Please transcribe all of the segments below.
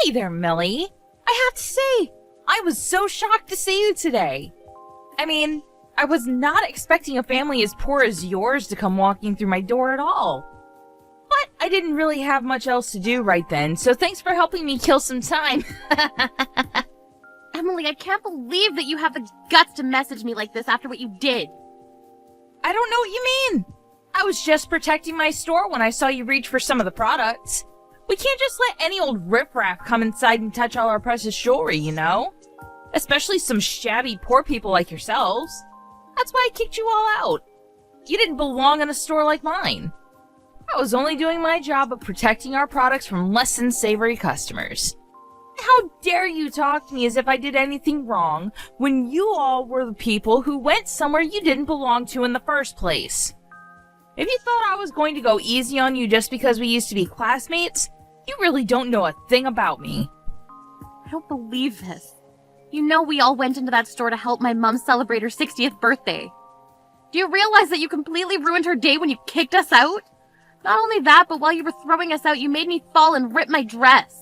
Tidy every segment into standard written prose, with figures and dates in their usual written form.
Hey there, Millie. I have to say, I was so shocked to see you today. I mean, I was not expecting a family as poor as yours to come walking through my door at all. But I didn't really have much else to do right then, so thanks for helping me kill some time. Emily, I can't believe that you have the guts to message me like this after what you did. I don't know what you mean. I was just protecting my store when I saw you reach for some of the products. We can't just let any old riffraff come inside and touch all our precious jewelry, you know? Especially some shabby poor people like yourselves. That's why I kicked you all out. You didn't belong in a store like mine. I was only doing my job of protecting our products from less than savory customers. How dare you talk to me as if I did anything wrong when you all were the people who went somewhere you didn't belong to in the first place? If you thought I was going to go easy on you just because we used to be classmates, you really don't know a thing about me. I don't believe this. You know we all went into that store to help my mom celebrate her 60th birthday. Do you realize that you completely ruined her day when you kicked us out? Not only that, but while you were throwing us out, you made me fall and rip my dress.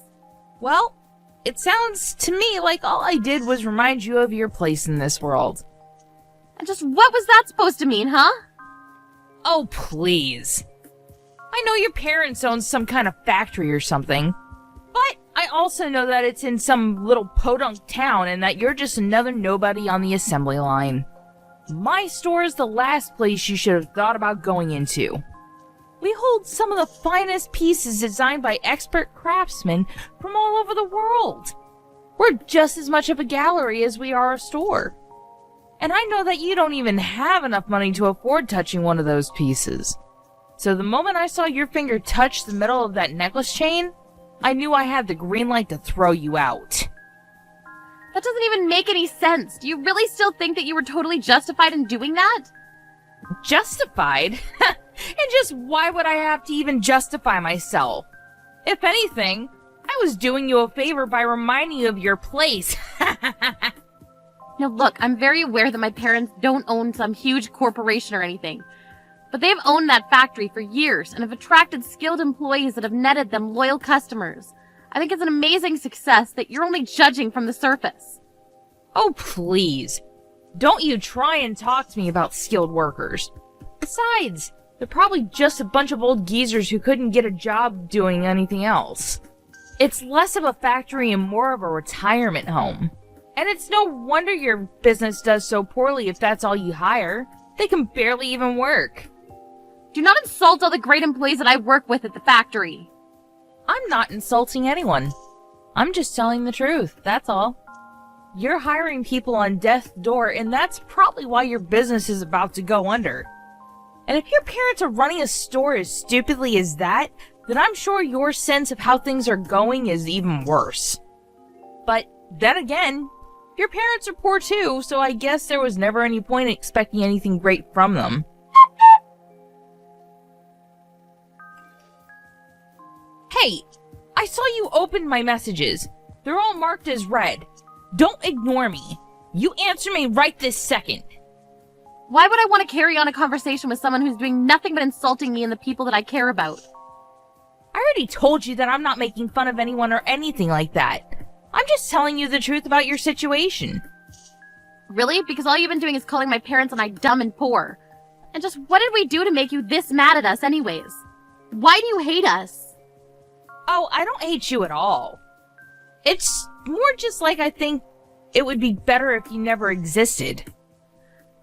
Well, it sounds to me like all I did was remind you of your place in this world. And just what was that supposed to mean, huh? Oh, please. I know your parents own some kind of factory or something, but I also know that it's in some little podunk town and that you're just another nobody on the assembly line. My store is the last place you should have thought about going into. We hold some of the finest pieces designed by expert craftsmen from all over the world. We're just as much of a gallery as we are a store. And I know that you don't even have enough money to afford touching one of those pieces. So the moment I saw your finger touch the metal of that necklace chain, I knew I had the green light to throw you out. That doesn't even make any sense. Do you really still think that you were totally justified in doing that? Justified? And just why would I have to even justify myself? If anything, I was doing you a favor by reminding you of your place. Now look, I'm very aware that my parents don't own some huge corporation or anything. But they've owned that factory for years and have attracted skilled employees that have netted them loyal customers. I think it's an amazing success that you're only judging from the surface. Oh, please. Don't you try and talk to me about skilled workers. Besides, they're probably just a bunch of old geezers who couldn't get a job doing anything else. It's less of a factory and more of a retirement home. And it's no wonder your business does so poorly if that's all you hire. They can barely even work. Do not insult all the great employees that I work with at the factory. I'm not insulting anyone. I'm just telling the truth, that's all. You're hiring people on death's door, and that's probably why your business is about to go under. And if your parents are running a store as stupidly as that, then I'm sure your sense of how things are going is even worse. But then again, your parents are poor too, so I guess there was never any point in expecting anything great from them. Hey, I saw you open my messages. They're all marked as read. Don't ignore me. You answer me right this second. Why would I want to carry on a conversation with someone who's doing nothing but insulting me and the people that I care about? I already told you that I'm not making fun of anyone or anything like that. I'm just telling you the truth about your situation. Really? Because all you've been doing is calling my parents and I dumb and poor. And just what did we do to make you this mad at us anyways? Why do you hate us? Oh, I don't hate you at all. It's more just like I think it would be better if you never existed.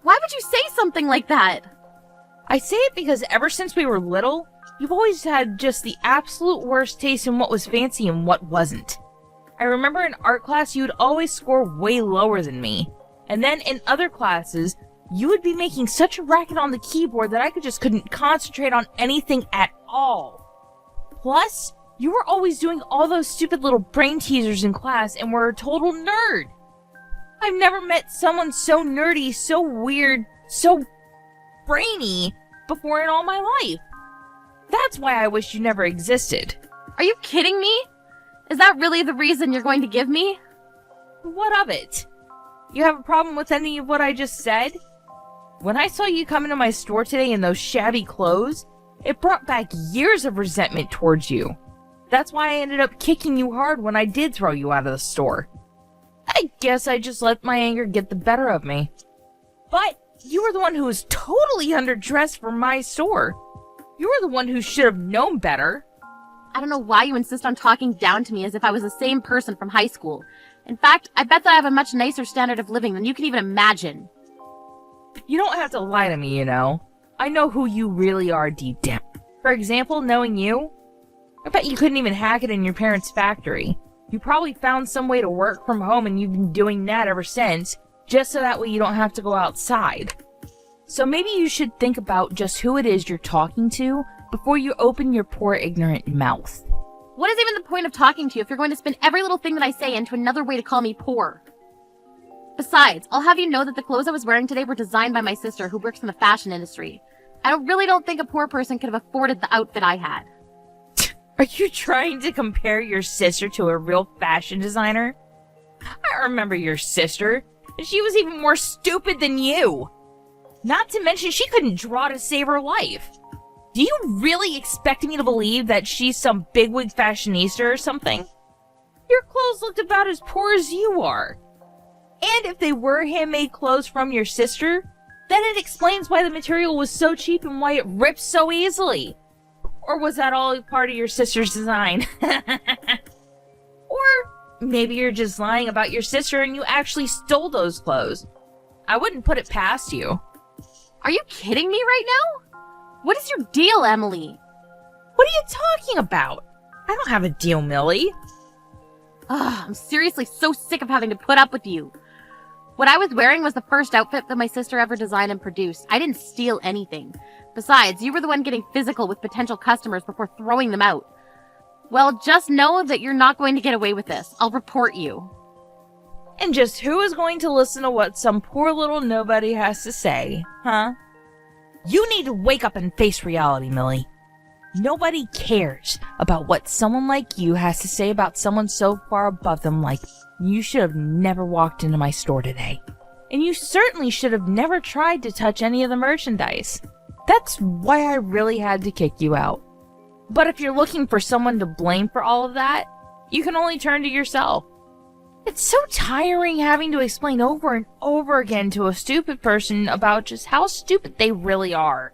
Why would you say something like that? I say it because ever since we were little, you've always had just the absolute worst taste in what was fancy and what wasn't. I remember in art class you would always score way lower than me. And then in other classes, you would be making such a racket on the keyboard that I couldn't concentrate on anything at all. Plus, you were always doing all those stupid little brain teasers in class and were a total nerd. I've never met someone so nerdy, so weird, so brainy before in all my life. That's why I wish you never existed. Are you kidding me? Is that really the reason you're going to give me? What of it? You have a problem with any of what I just said? When I saw you come into my store today in those shabby clothes, it brought back years of resentment towards you. That's why I ended up kicking you hard when I did throw you out of the store. I guess I just let my anger get the better of me. But you were the one who was totally underdressed for my store. You were the one who should have known better. I don't know why you insist on talking down to me as if I was the same person from high school. In fact, I bet that I have a much nicer standard of living than you can even imagine. You don't have to lie to me, you know. I know who you really are deep down. For example, knowing you, I bet you couldn't even hack it in your parents' factory. You probably found some way to work from home and you've been doing that ever since, just so that way you don't have to go outside. So maybe you should think about just who it is you're talking to before you open your poor ignorant mouth. What is even the point of talking to you if you're going to spin every little thing that I say into another way to call me poor? Besides, I'll have you know that the clothes I was wearing today were designed by my sister who works in the fashion industry. I really don't think a poor person could have afforded the outfit I had. Are you trying to compare your sister to a real fashion designer? I remember your sister, and she was even more stupid than you. Not to mention she couldn't draw to save her life. Do you really expect me to believe that she's some bigwig fashionista or something? Your clothes looked about as poor as you are. And if they were handmade clothes from your sister, then it explains why the material was so cheap and why it rips so easily. Or was that all part of your sister's design? Or maybe you're just lying about your sister and you actually stole those clothes. I wouldn't put it past you. Are you kidding me right now? What is your deal, Emily? What are you talking about? I don't have a deal, Millie. Ugh, I'm seriously so sick of having to put up with you. What I was wearing was the first outfit that my sister ever designed and produced. I didn't steal anything. Besides, you were the one getting physical with potential customers before throwing them out. Well, just know that you're not going to get away with this. I'll report you. And just who is going to listen to what some poor little nobody has to say, huh? You need to wake up and face reality, Millie. Nobody cares about what someone like you has to say about someone so far above them. Like, you should have never walked into my store today. And you certainly should have never tried to touch any of the merchandise. That's why I really had to kick you out. But if you're looking for someone to blame for all of that, you can only turn to yourself. It's so tiring having to explain over and over again to a stupid person about just how stupid they really are.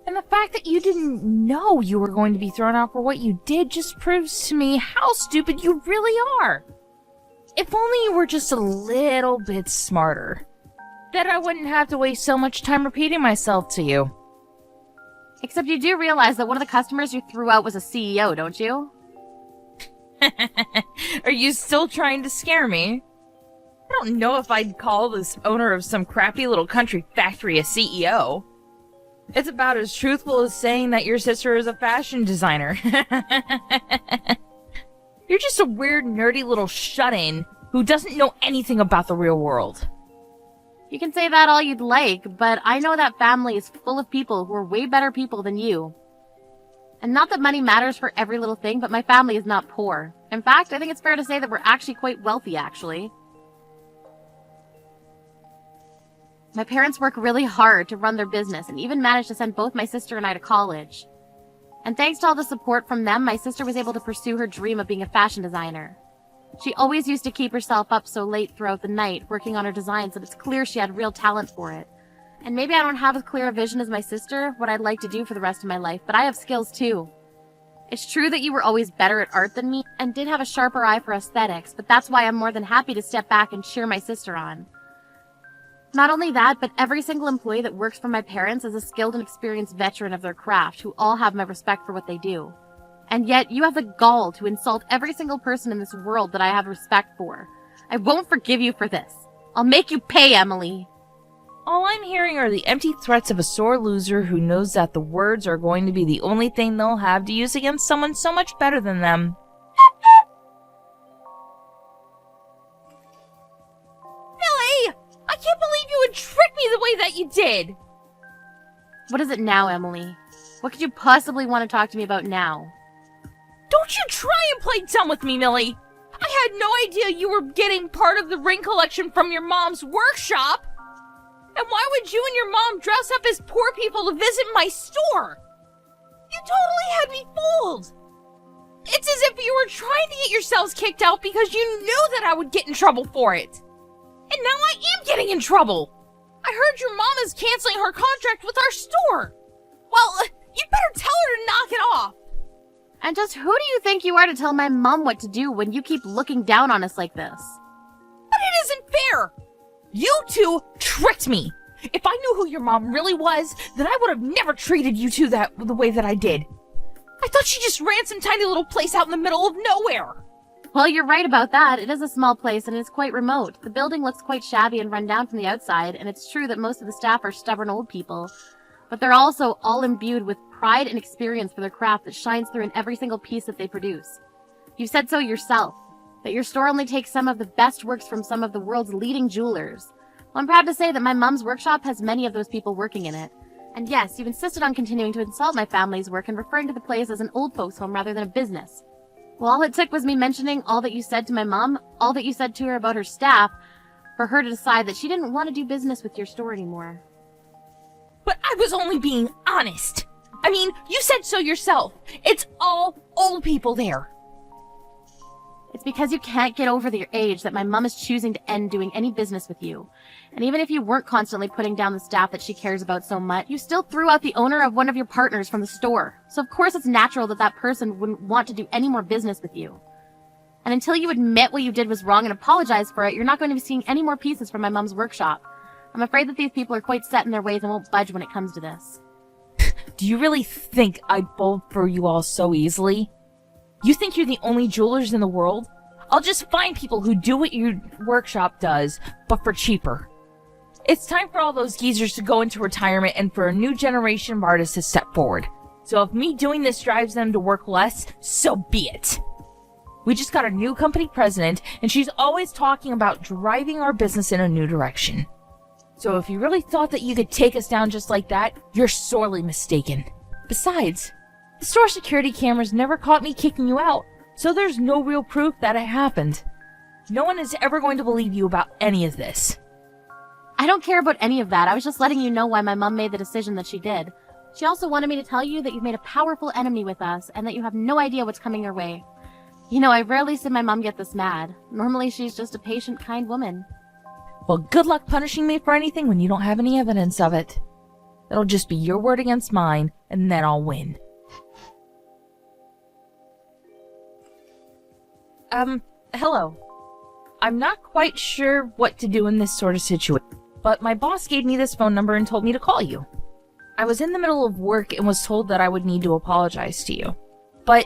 And the fact that you didn't know you were going to be thrown out for what you did just proves to me how stupid you really are. If only you were just a little bit smarter, then I wouldn't have to waste so much time repeating myself to you. Except you do realize that one of the customers you threw out was a CEO, don't you? Are you still trying to scare me? I don't know if I'd call this owner of some crappy little country factory a CEO. It's about as truthful as saying that your sister is a fashion designer. You're just a weird, nerdy little shut-in who doesn't know anything about the real world. You can say that all you'd like, but I know that family is full of people who are way better people than you. And not that money matters for every little thing, but my family is not poor. In fact, I think it's fair to say that we're actually quite wealthy, actually. My parents work really hard to run their business and even managed to send both my sister and I to college. And thanks to all the support from them, my sister was able to pursue her dream of being a fashion designer. She always used to keep herself up so late throughout the night working on her designs that it's clear she had real talent for it. And maybe I don't have as clear a vision as my sister, what I'd like to do for the rest of my life, but I have skills too. It's true that you were always better at art than me and did have a sharper eye for aesthetics, but that's why I'm more than happy to step back and cheer my sister on. Not only that, but every single employee that works for my parents is a skilled and experienced veteran of their craft who all have my respect for what they do. And yet, you have the gall to insult every single person in this world that I have respect for. I won't forgive you for this. I'll make you pay, Emily. All I'm hearing are the empty threats of a sore loser who knows that the words are going to be the only thing they'll have to use against someone so much better than them. Millie! I can't believe you would trick me the way that you did! What is it now, Emily? What could you possibly want to talk to me about now? Don't you try and play dumb with me, Millie! I had no idea you were getting part of the ring collection from your mom's workshop! And why would you and your mom dress up as poor people to visit my store? You totally had me fooled! It's as if you were trying to get yourselves kicked out because you knew that I would get in trouble for it. And now I am getting in trouble. I heard your mom is canceling her contract with our store. Well, you'd better tell her to knock it off. And just who do you think you are to tell my mom what to do when you keep looking down on us like this? But it isn't fair. You two tricked me. If I knew who your mom really was, then I would have never treated you two the way that I did. I thought she just ran some tiny little place out in the middle of nowhere. Well, you're right about that. It is a small place and it's quite remote. The building looks quite shabby and run down from the outside, and it's true that most of the staff are stubborn old people. But they're also all imbued with pride and experience for their craft that shines through in every single piece that they produce. You've said so yourself, that your store only takes some of the best works from some of the world's leading jewelers. Well, I'm proud to say that my mom's workshop has many of those people working in it. And yes, you've insisted on continuing to insult my family's work and referring to the place as an old folks' home rather than a business. Well, all it took was me mentioning all that you said to my mom, all that you said to her about her staff, for her to decide that she didn't want to do business with your store anymore. But I was only being honest. I mean, you said so yourself. It's all old people there. It's because you can't get over your age that my mom is choosing to end doing any business with you. And even if you weren't constantly putting down the staff that she cares about so much, you still threw out the owner of one of your partners from the store. So of course it's natural that that person wouldn't want to do any more business with you. And until you admit what you did was wrong and apologize for it, you're not going to be seeing any more pieces from my mom's workshop. I'm afraid that these people are quite set in their ways and won't budge when it comes to this. Do you really think I'd fold for you all so easily? You think you're the only jewelers in the world? I'll just find people who do what your workshop does, but for cheaper. It's time for all those geezers to go into retirement and for a new generation of artists to step forward. So if me doing this drives them to work less, so be it. We just got a new company president, and she's always talking about driving our business in a new direction. So if you really thought that you could take us down just like that, you're sorely mistaken. Besides, the store security cameras never caught me kicking you out, so there's no real proof that it happened. No one is ever going to believe you about any of this. I don't care about any of that. I was just letting you know why my mom made the decision that she did. She also wanted me to tell you that you've made a powerful enemy with us and that you have no idea what's coming your way. You know, I've rarely seen my mom get this mad. Normally she's just a patient, kind woman. Well, good luck punishing me for anything when you don't have any evidence of it. It'll just be your word against mine, and then I'll win. Hello. I'm not quite sure what to do in this sort of situation, but my boss gave me this phone number and told me to call you. I was in the middle of work and was told that I would need to apologize to you. But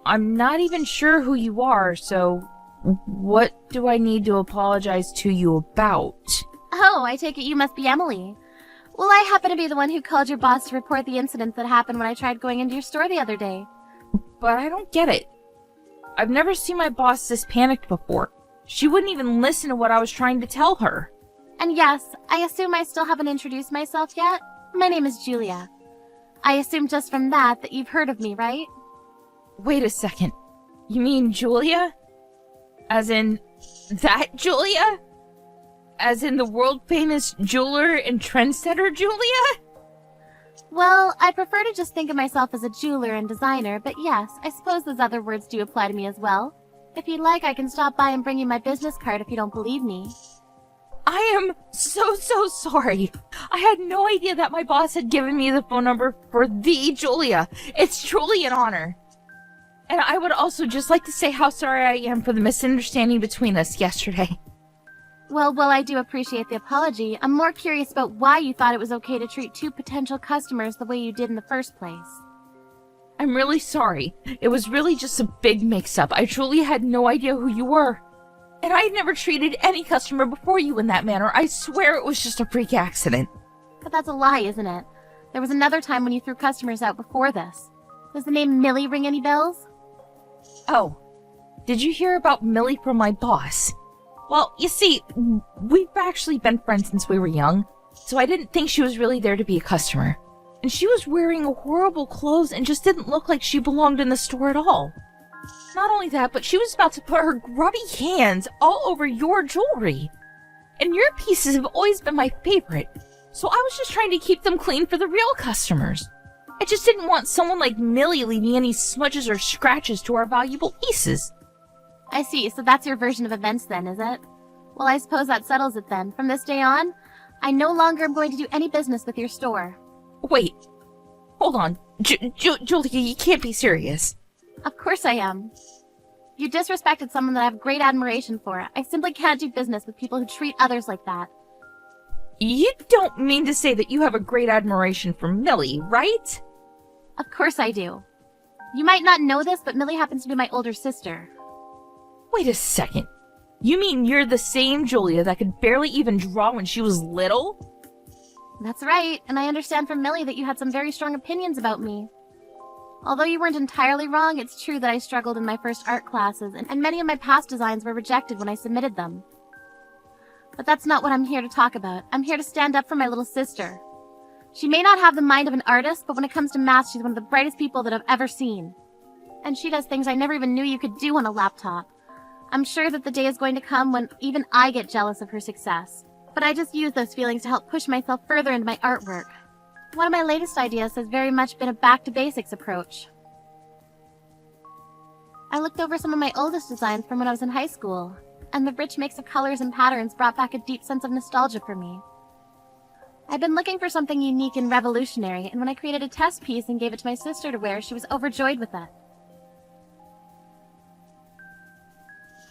I'm not even sure who you are, so what do I need to apologize to you about? Oh, I take it you must be Emily. Well, I happen to be the one who called your boss to report the incident that happened when I tried going into your store the other day. But I don't get it. I've never seen my boss this panicked before. She wouldn't even listen to what I was trying to tell her. And yes, I assume I still haven't introduced myself yet. My name is Julia. I assume just from that you've heard of me, right? Wait a second. You mean Julia? As in that Julia? As in the world-famous jeweler and trendsetter Julia? Well, I prefer to just think of myself as a jeweler and designer, but yes, I suppose those other words do apply to me as well. If you'd like, I can stop by and bring you my business card if you don't believe me. I am so sorry. I had no idea that my boss had given me the phone number for the Julia. It's truly an honor. And I would also just like to say how sorry I am for the misunderstanding between us yesterday. Well, while I do appreciate the apology, I'm more curious about why you thought it was okay to treat two potential customers the way you did in the first place. I'm really sorry. It was really just a big mix-up. I truly had no idea who you were. And I had never treated any customer before you in that manner. I swear it was just a freak accident. But that's a lie, isn't it? There was another time when you threw customers out before this. Does the name Millie ring any bells? Oh, did you hear about Millie from my boss? Well, you see, we've actually been friends since we were young, so I didn't think she was really there to be a customer. And she was wearing horrible clothes and just didn't look like she belonged in the store at all. Not only that, but she was about to put her grubby hands all over your jewelry. And your pieces have always been my favorite, so I was just trying to keep them clean for the real customers. I just didn't want someone like Millie leaving any smudges or scratches to our valuable pieces. I see, so that's your version of events then, is it? Well, I suppose that settles it then. From this day on, I no longer am going to do any business with your store. Wait. Hold on. Julia, you can't be serious. Of course I am. You disrespected someone that I have great admiration for. I simply can't do business with people who treat others like that. You don't mean to say that you have a great admiration for Millie, right? Of course I do. You might not know this, but Millie happens to be my older sister. Wait a second. You mean you're the same Julia that could barely even draw when she was little? That's right, and I understand from Millie that you had some very strong opinions about me. Although you weren't entirely wrong, it's true that I struggled in my first art classes, and many of my past designs were rejected when I submitted them. But that's not what I'm here to talk about. I'm here to stand up for my little sister. She may not have the mind of an artist, but when it comes to math, she's one of the brightest people that I've ever seen. And she does things I never even knew you could do on a laptop. I'm sure that the day is going to come when even I get jealous of her success. But I just use those feelings to help push myself further into my artwork. One of my latest ideas has very much been a back-to-basics approach. I looked over some of my oldest designs from when I was in high school, and the rich mix of colors and patterns brought back a deep sense of nostalgia for me. I've been looking for something unique and revolutionary, and when I created a test piece and gave it to my sister to wear, she was overjoyed with it.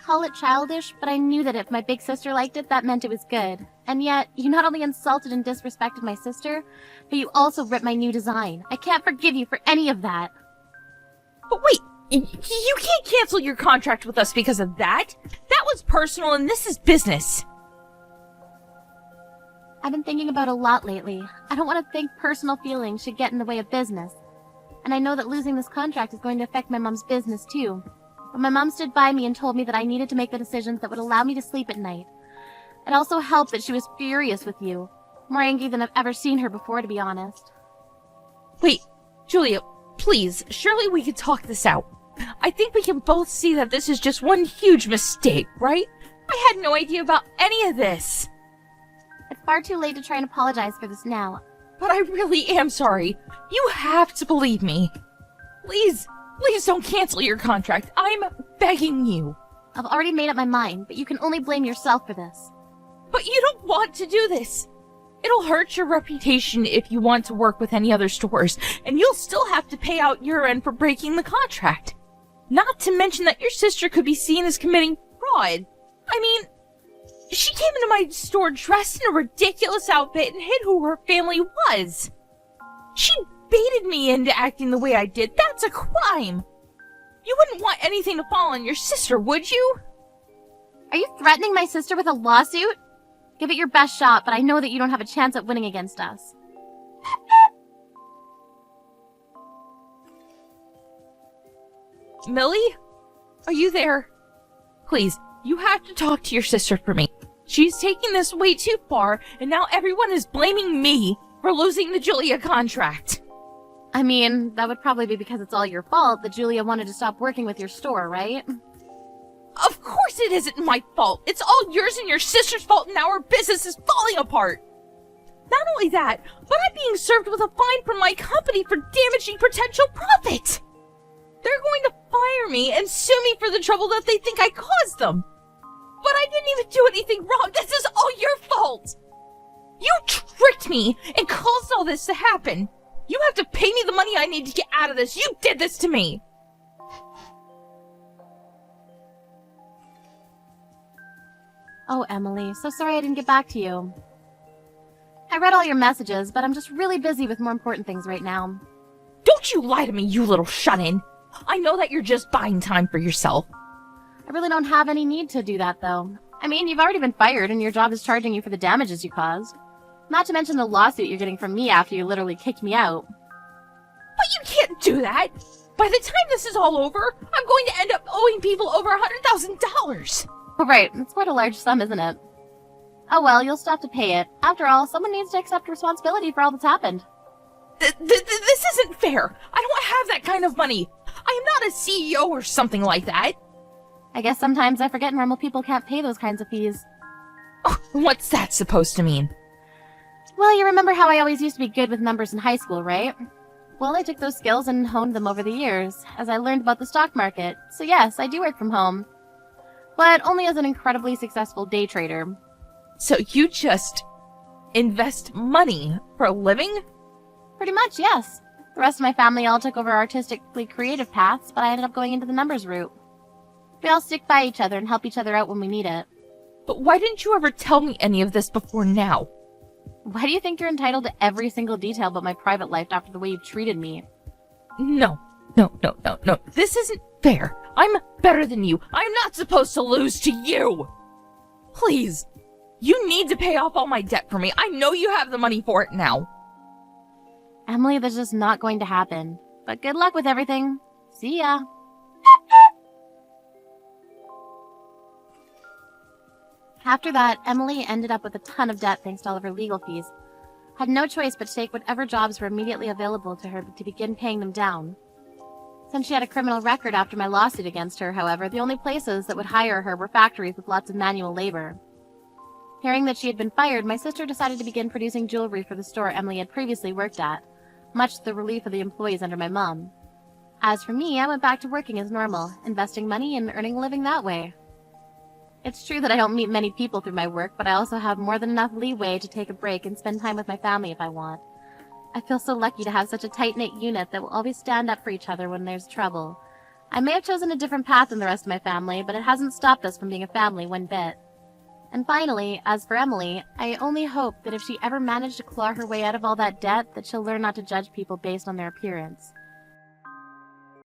Call it childish, but I knew that if my big sister liked it, that meant it was good. And yet, you not only insulted and disrespected my sister, but you also ripped my new design. I can't forgive you for any of that. But wait, you can't cancel your contract with us because of that. That was personal and this is business. I've been thinking about a lot lately. I don't want to think personal feelings should get in the way of business. And I know that losing this contract is going to affect my mom's business too. But my mom stood by me and told me that I needed to make the decisions that would allow me to sleep at night. It also helped that she was furious with you. More angry than I've ever seen her before, to be honest. Wait, Julia, please, surely we could talk this out. I think we can both see that this is just one huge mistake, right? I had no idea about any of this. It's far too late to try and apologize for this now. But I really am sorry. You have to believe me. Please don't cancel your contract. I'm begging you. I've already made up my mind, but you can only blame yourself for this. But you don't want to do this. It'll hurt your reputation if you want to work with any other stores, and you'll still have to pay out your end for breaking the contract. Not to mention that your sister could be seen as committing fraud. I mean, she came into my store dressed in a ridiculous outfit and hid who her family was. She baited me into acting the way I did. That's a crime. You wouldn't want anything to fall on your sister, would you? Are you threatening my sister with a lawsuit? Give it your best shot, but I know that you don't have a chance at winning against us. Millie? Are you there? Please, you have to talk to your sister for me. She's taking this way too far, and now everyone is blaming me for losing the Julia contract. I mean, that would probably be because it's all your fault that Julia wanted to stop working with your store, right? Of course it isn't my fault. It's all yours and your sister's fault, and now our business is falling apart. Not only that, but I'm being served with a fine from my company for damaging potential profit. They're going to fire me and sue me for the trouble that they think I caused them. But I didn't even do anything wrong. This is all your fault. You tricked me and caused all this to happen. You have to pay me the money I need to get out of this. You did this to me. Oh, Emily, so sorry I didn't get back to you. I read all your messages, but I'm just really busy with more important things right now. Don't you lie to me, you little shut-in. I know that you're just buying time for yourself. I really don't have any need to do that, though. I mean, you've already been fired, and your job is charging you for the damages you caused. Not to mention the lawsuit you're getting from me after you literally kicked me out. But you can't do that! By the time this is all over, I'm going to end up owing people over $100,000! Oh, right, it's quite a large sum, isn't it? Oh well, you'll still have to pay it. After all, someone needs to accept responsibility for all that's happened. This isn't fair! I don't have that kind of money! I am not a CEO or something like that! I guess sometimes I forget normal people can't pay those kinds of fees. Oh, what's that supposed to mean? Well, you remember how I always used to be good with numbers in high school, right? Well, I took those skills and honed them over the years, as I learned about the stock market. So yes, I do work from home. But only as an incredibly successful day trader. So you just invest money for a living? Pretty much, yes. The rest of my family all took over artistically creative paths, but I ended up going into the numbers route. We all stick by each other and help each other out when we need it. But why didn't you ever tell me any of this before now? Why do you think you're entitled to every single detail about my private life after the way you've treated me? No. This isn't fair. I'm better than you. I'm not supposed to lose to you. Please. You need to pay off all my debt for me. I know you have the money for it now. Emily, that's just not going to happen. But good luck with everything. See ya. After that, Emily ended up with a ton of debt thanks to all of her legal fees. Had no choice but to take whatever jobs were immediately available to her to begin paying them down. Since she had a criminal record after my lawsuit against her, however, the only places that would hire her were factories with lots of manual labor. Hearing that she had been fired, my sister decided to begin producing jewelry for the store Emily had previously worked at, much to the relief of the employees under my mom. As for me, I went back to working as normal, investing money and earning a living that way. It's true that I don't meet many people through my work, but I also have more than enough leeway to take a break and spend time with my family if I want. I feel so lucky to have such a tight-knit unit that will always stand up for each other when there's trouble. I may have chosen a different path than the rest of my family, but it hasn't stopped us from being a family one bit. And finally, as for Emily, I only hope that if she ever managed to claw her way out of all that debt, that she'll learn not to judge people based on their appearance.